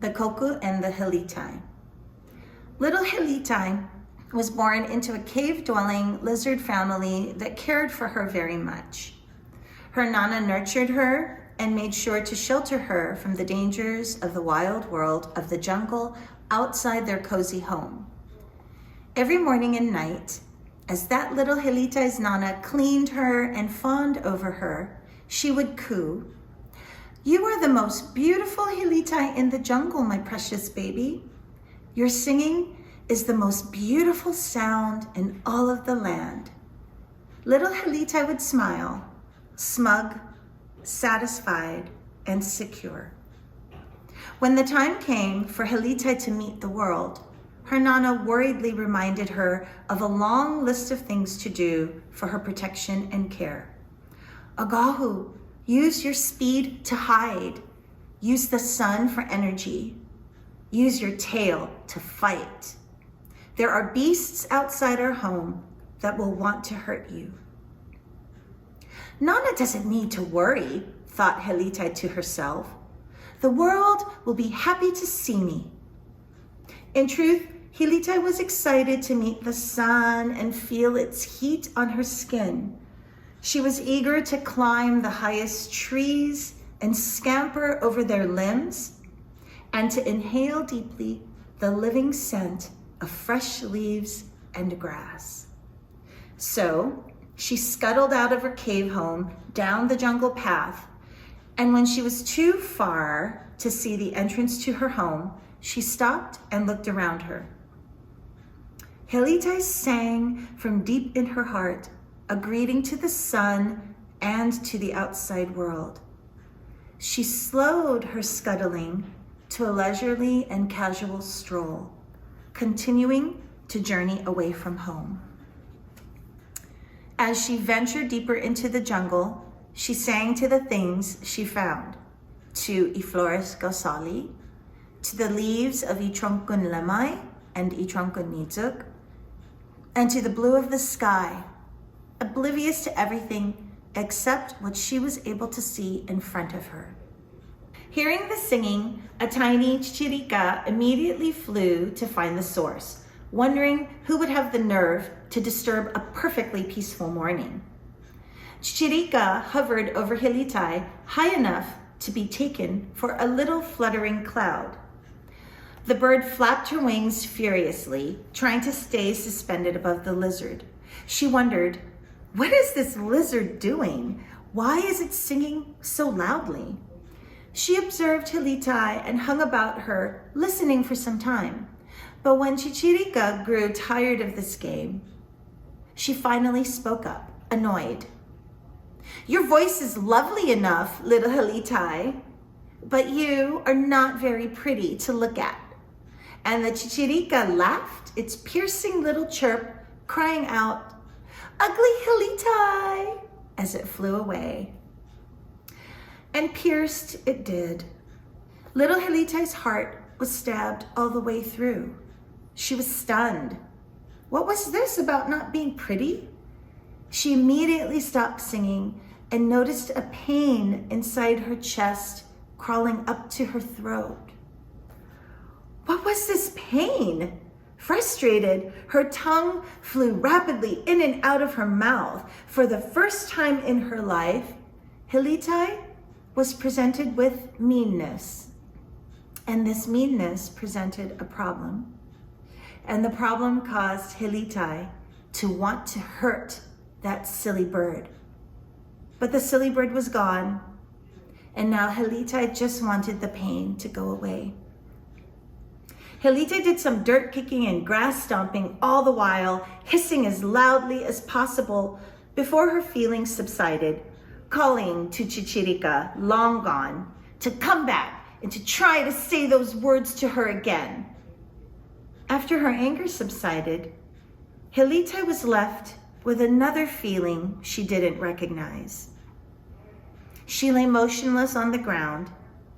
the koku and the Hilitai. Little Hilitai was born into a cave-dwelling lizard family that cared for her very much. Her nana nurtured her and made sure to shelter her from the dangers of the wild world of the jungle outside their cozy home. Every morning and night, as that little Hilitai's nana cleaned her and fawned over her, she would coo, "You are the most beautiful Hilitai in the jungle, my precious baby. Your singing is the most beautiful sound in all of the land." Little Hilitai would smile, smug, satisfied, and secure. When the time came for Hilitai to meet the world, her nana worriedly reminded her of a long list of things to do for her protection and care. "Agahu, use your speed to hide. Use the sun for energy. Use your tail to fight. There are beasts outside our home that will want to hurt you." "Nana doesn't need to worry," thought Hilitai to herself. "The world will be happy to see me." In truth, Hilitai was excited to meet the sun and feel its heat on her skin. She was eager to climb the highest trees and scamper over their limbs and to inhale deeply the living scent of fresh leaves and grass. So she scuttled out of her cave home down the jungle path, and when she was too far to see the entrance to her home, she stopped and looked around her. Hilitai sang from deep in her heart a greeting to the sun and to the outside world. She slowed her scuttling to a leisurely and casual stroll, continuing to journey away from home. As she ventured deeper into the jungle, she sang to the things she found, to Iflores Gausali, to the leaves of Itronkun Lemai and Itronkun Nizuk, and to the blue of the sky, oblivious to everything except what she was able to see in front of her. Hearing the singing, a tiny chichirica immediately flew to find the source, wondering who would have the nerve to disturb a perfectly peaceful morning. Chichirica hovered over Hilitai high enough to be taken for a little fluttering cloud. The bird flapped her wings furiously, trying to stay suspended above the lizard. She wondered, what is this lizard doing? Why is it singing so loudly? She observed Hilitai and hung about her, listening for some time. But when Chichirica grew tired of this game, she finally spoke up, annoyed. "Your voice is lovely enough, little Hilitai, but you are not very pretty to look at." And the Chichirica laughed its piercing little chirp, crying out, "Ugly Hilitai," as it flew away. And pierced it did. Little Hilitai's heart was stabbed all the way through. She was stunned. What was this about not being pretty? She immediately stopped singing and noticed a pain inside her chest crawling up to her throat. What was this pain? Frustrated, her tongue flew rapidly in and out of her mouth. For the first time in her life, Hilitai was presented with meanness. And this meanness presented a problem. And the problem caused Hilitai to want to hurt that silly bird. But the silly bird was gone, and now Hilitai just wanted the pain to go away. Hilitai did some dirt kicking and grass stomping all the while, hissing as loudly as possible before her feelings subsided, calling to Chichirica, long gone, to come back and to try to say those words to her again. After her anger subsided, Hilitai was left with another feeling she didn't recognize. She lay motionless on the ground,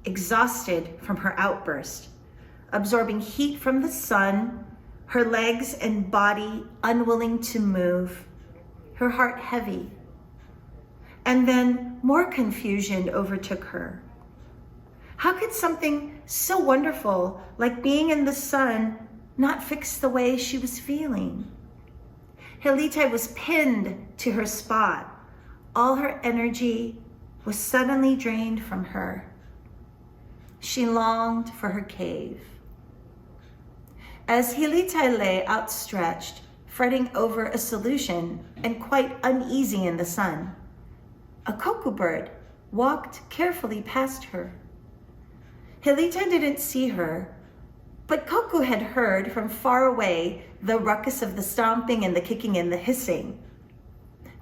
exhausted from her outburst, absorbing heat from the sun, her legs and body unwilling to move, her heart heavy. And then more confusion overtook her. How could something so wonderful like being in the sun not fix the way she was feeling? Hilitai was pinned to her spot. All her energy was suddenly drained from her. She longed for her cave. As Hilitai lay outstretched, fretting over a solution and quite uneasy in the sun, a koku bird walked carefully past her. Hilitai didn't see her, but Koku had heard from far away the ruckus of the stomping and the kicking and the hissing.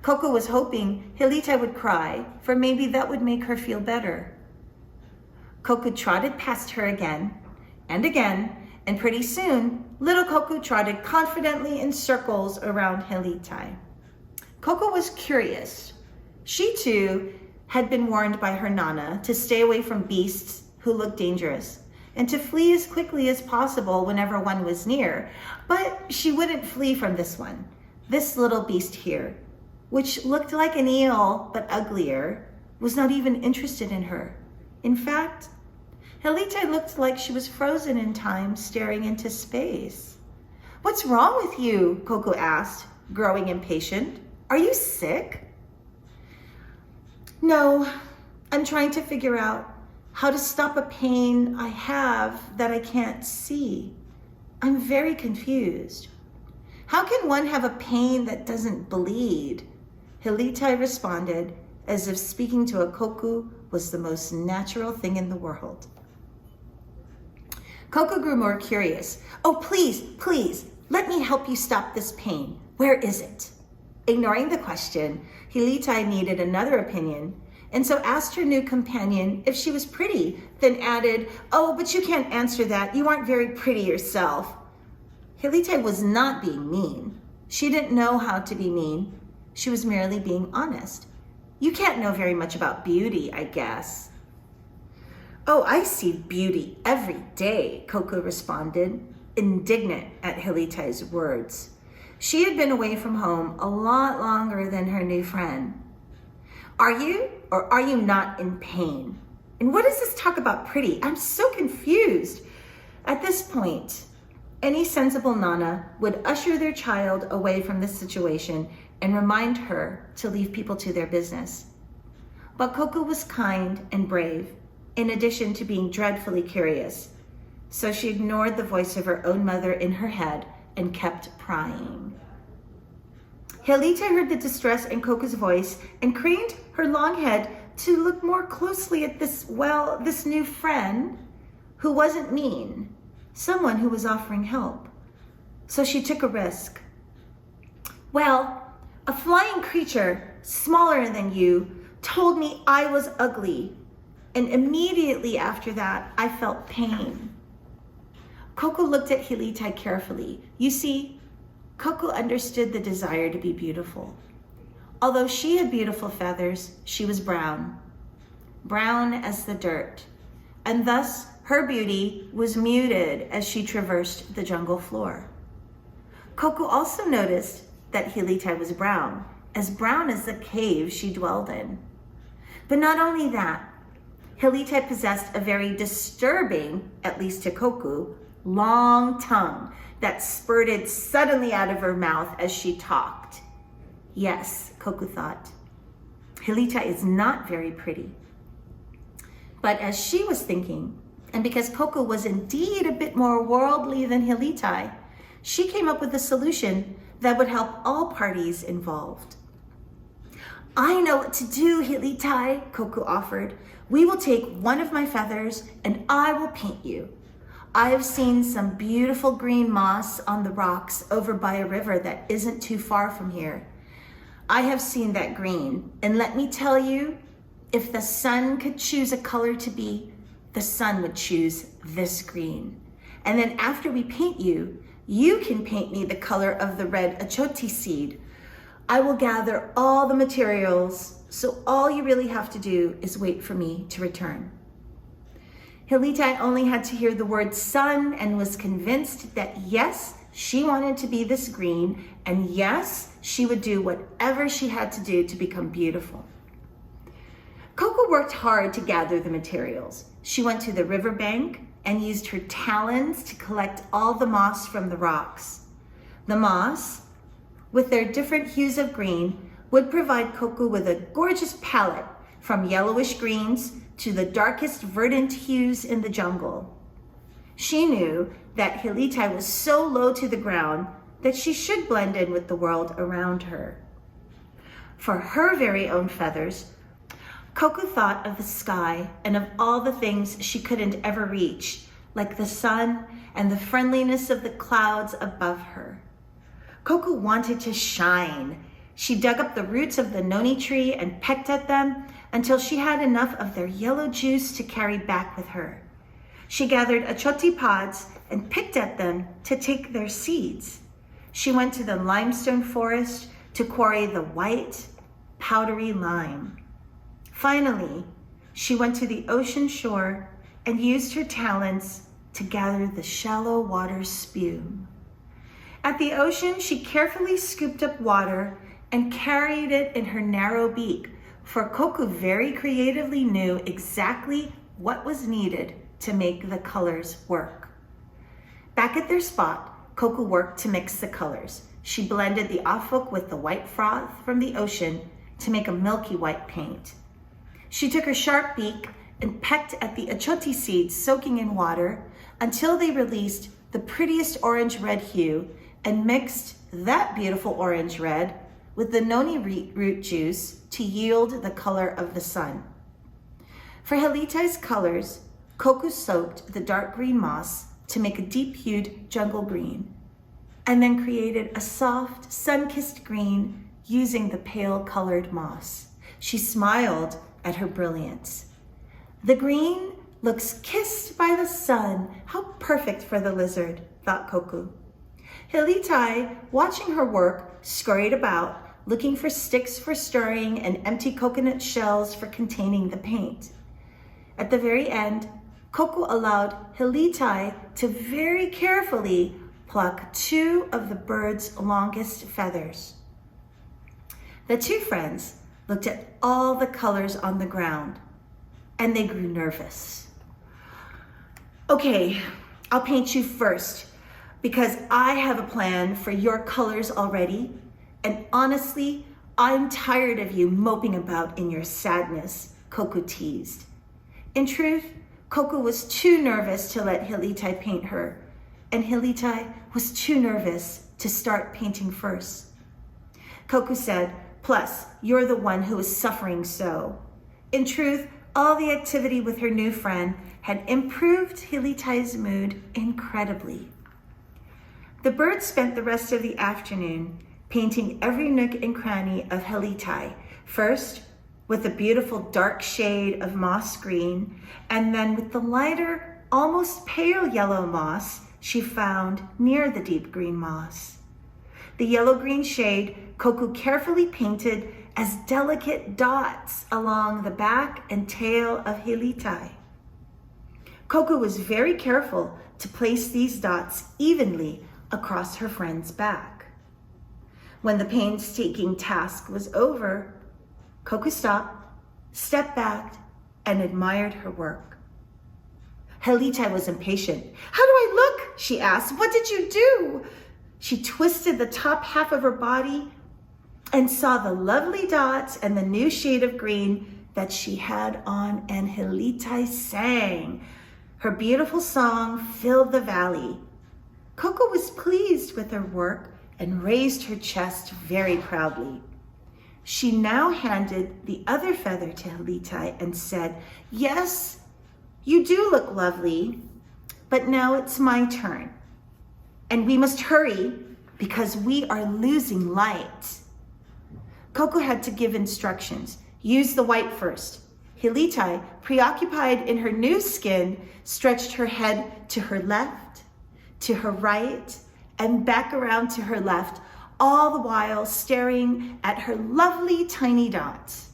Koku was hoping Hilitai would cry, for maybe that would make her feel better. Koku trotted past her again, and pretty soon, little Koku trotted confidently in circles around Hilitai. Koku was curious. She too had been warned by her Nana to stay away from beasts who looked dangerous and to flee as quickly as possible whenever one was near. But she wouldn't flee from this one, this little beast here, which looked like an eel but uglier, was not even interested in her. In fact, Hilitai looked like she was frozen in time, staring into space. "What's wrong with you?" Koku asked, growing impatient. "Are you sick?" "No, I'm trying to figure out how to stop a pain I have that I can't see. I'm very confused." "How can one have a pain that doesn't bleed?" Hilitai responded, as if speaking to a koku was the most natural thing in the world. Koku grew more curious. "Oh, please, let me help you stop this pain. Where is it?" Ignoring the question, Hilitai needed another opinion, and so asked her new companion if she was pretty, then added, "Oh, but you can't answer that. You aren't very pretty yourself." Hilitai was not being mean. She didn't know how to be mean. She was merely being honest. "You can't know very much about beauty, I guess." "Oh, I see beauty every day," Koku responded, indignant at Hilitai's words. She had been away from home a lot longer than her new friend. "Are you or are you not in pain? And what is this talk about pretty? I'm so confused." At this point, any sensible Nana would usher their child away from this situation and remind her to leave people to their business. But Koku was kind and brave, in addition to being dreadfully curious. So she ignored the voice of her own mother in her head and kept prying. Hilitai heard the distress in Koku's voice and craned her long head to look more closely at this new friend who wasn't mean, someone who was offering help. So she took a risk. "Well, a flying creature smaller than you told me I was ugly, and immediately after that, I felt pain." Koku looked at Hilitai carefully. You see, Koku understood the desire to be beautiful. Although she had beautiful feathers, she was brown as the dirt, and thus her beauty was muted as she traversed the jungle floor. Koku also noticed that Hilitai was brown as the cave she dwelled in. But not only that, Hilitai possessed a very disturbing, at least to Koku, long tongue that spurted suddenly out of her mouth as she talked. Yes, Koku thought, Hilitai is not very pretty. But as she was thinking, and because Koku was indeed a bit more worldly than Hilitai, she came up with a solution that would help all parties involved. "I know what to do, Hilitai," Koku offered. "We will take one of my feathers and I will paint you. I have seen some beautiful green moss on the rocks over by a river that isn't too far from here. I have seen that green, and let me tell you, if the sun could choose a color to be, the sun would choose this green. And then after we paint you, you can paint me the color of the red achoti seed. I will gather all the materials, so all you really have to do is wait for me to return." Hilitai only had to hear the word sun and was convinced that yes, she wanted to be this green, and yes, she would do whatever she had to do to become beautiful. Koku worked hard to gather the materials. She went to the riverbank and used her talons to collect all the moss from the rocks. The moss, with their different hues of green, would provide Koku with a gorgeous palette from yellowish greens to the darkest verdant hues in the jungle. She knew that Hilitai was so low to the ground that she should blend in with the world around her. For her very own feathers, Koku thought of the sky and of all the things she couldn't ever reach, like the sun and the friendliness of the clouds above her. Koku wanted to shine. She dug up the roots of the noni tree and pecked at them until she had enough of their yellow juice to carry back with her. She gathered achoti pods and picked at them to take their seeds. She went to the limestone forest to quarry the white, powdery lime. Finally, she went to the ocean shore and used her talents to gather the shallow water spume. At the ocean, she carefully scooped up water and carried it in her narrow beak, for Koku very creatively knew exactly what was needed to make the colors work. Back at their spot, Koku worked to mix the colors. She blended the afuk with the white froth from the ocean to make a milky white paint. She took her sharp beak and pecked at the achoti seeds soaking in water until they released the prettiest orange-red hue and mixed that beautiful orange red with the noni root juice to yield the color of the sun. For Hilitai's colors, Koku soaked the dark green moss to make a deep-hued jungle green, and then created a soft, sun-kissed green using the pale-colored moss. She smiled at her brilliance. The green looks kissed by the sun. How perfect for the lizard, thought Koku. Hilitai, watching her work, scurried about, looking for sticks for stirring and empty coconut shells for containing the paint. At the very end, Koku allowed Hilitai to very carefully pluck 2 of the bird's longest feathers. The 2 friends looked at all the colors on the ground, and they grew nervous. Okay, I'll paint you first, because I have a plan for your colors already, and honestly, I'm tired of you moping about in your sadness, Koku teased. In truth, Koku was too nervous to let Hilitai paint her, and Hilitai was too nervous to start painting first. Koku said, "Plus, you're the one who is suffering so." In truth, all the activity with her new friend had improved Hilitai's mood incredibly. The birds spent the rest of the afternoon painting every nook and cranny of Hilitai, first with a beautiful dark shade of moss green, and then with the lighter, almost pale yellow moss she found near the deep green moss. The yellow-green shade Koku carefully painted as delicate dots along the back and tail of Hilitai. Koku was very careful to place these dots evenly across her friend's back. When the painstaking task was over, Koku stopped, stepped back, and admired her work. Hilitai was impatient. "How do I look?" she asked. "What did you do?" She twisted the top half of her body and saw the lovely dots and the new shade of green that she had on, and Hilitai sang. Her beautiful song filled the valley. Koku was pleased with her work and raised her chest very proudly. She now handed the other feather to Hilitai and said, "Yes, you do look lovely, but now it's my turn. And we must hurry because we are losing light." Koku had to give instructions. Use the white first. Hilitai, preoccupied in her new skin, stretched her head to her left, to her right, and back around to her left, all the while staring at her lovely tiny dots.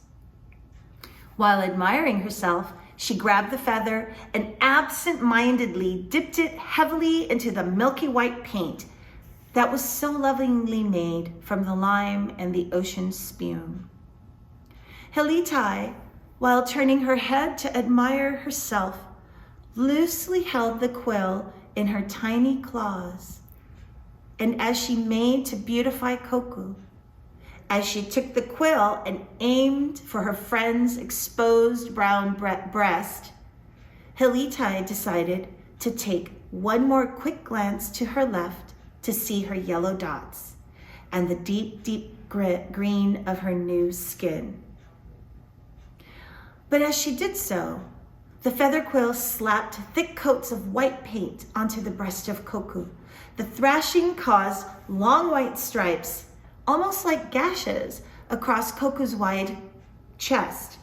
While admiring herself, she grabbed the feather and absent-mindedly dipped it heavily into the milky white paint that was so lovingly made from the lime and the ocean spume. Hilitai while turning her head to admire herself, loosely held the quill in her tiny claws. And as she made to beautify Koku, as she took the quill and aimed for her friend's exposed brown breast, Hilitai decided to take one more quick glance to her left to see her yellow dots and the deep, deep green of her new skin. But as she did so, the feather quill slapped thick coats of white paint onto the breast of Koku. The thrashing caused long white stripes, almost like gashes, across Koku's wide chest.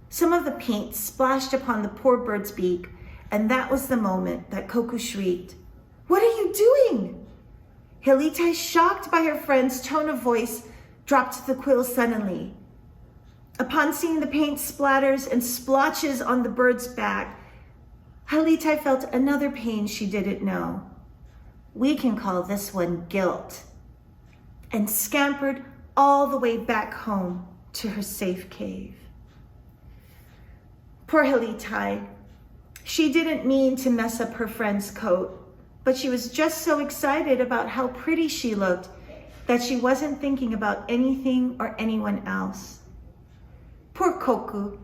Some of the paint splashed upon the poor bird's beak, and that was the moment that Koku shrieked, "What are you doing?" Hilitai, shocked by her friend's tone of voice, dropped the quill suddenly. Upon seeing the paint splatters and splotches on the bird's back, Hilitai felt another pain she didn't know. We can call this one guilt, and scampered all the way back home to her safe cave. Poor Hilitai. She didn't mean to mess up her friend's coat, but she was just so excited about how pretty she looked that she wasn't thinking about anything or anyone else. Poor Koku,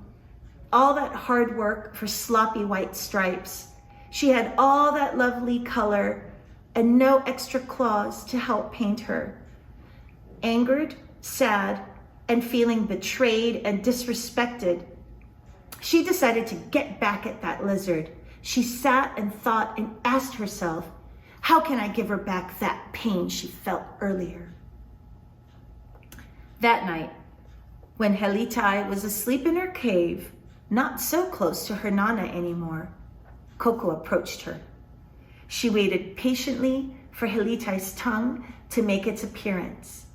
all that hard work for sloppy white stripes. She had all that lovely color and no extra claws to help paint her. Angered, sad, and feeling betrayed and disrespected, she decided to get back at that lizard. She sat and thought and asked herself, how can I give her back that pain she felt earlier? That night, when Hilitai was asleep in her cave, not so close to her Nana anymore, Koku approached her. She waited patiently for Hilitai's tongue to make its appearance.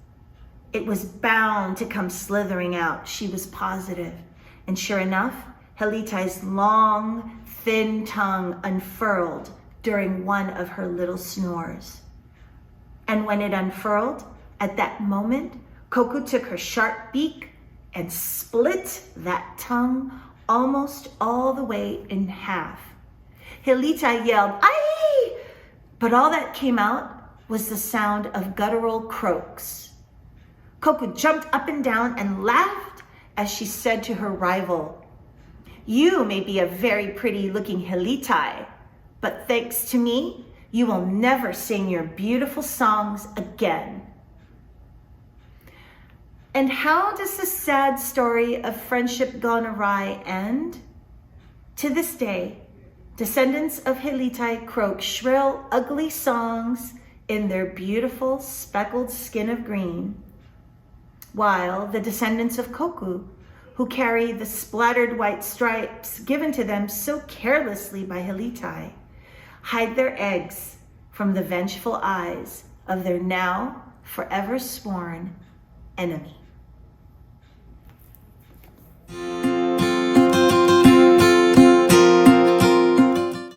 It was bound to come slithering out, she was positive. And sure enough, Hilitai's long, thin tongue unfurled during one of her little snores. And when it unfurled, at that moment, Koku took her sharp beak and split that tongue almost all the way in half. Hilitai yelled, "Aye!" But all that came out was the sound of guttural croaks. Koku jumped up and down and laughed as she said to her rival, "You may be a very pretty looking Hilitai, but thanks to me, you will never sing your beautiful songs again." And how does the sad story of friendship gone awry end? To this day, descendants of Hilitai croak shrill, ugly songs in their beautiful speckled skin of green, while the descendants of Koku, who carry the splattered white stripes given to them so carelessly by Hilitai, hide their eggs from the vengeful eyes of their now forever sworn enemy.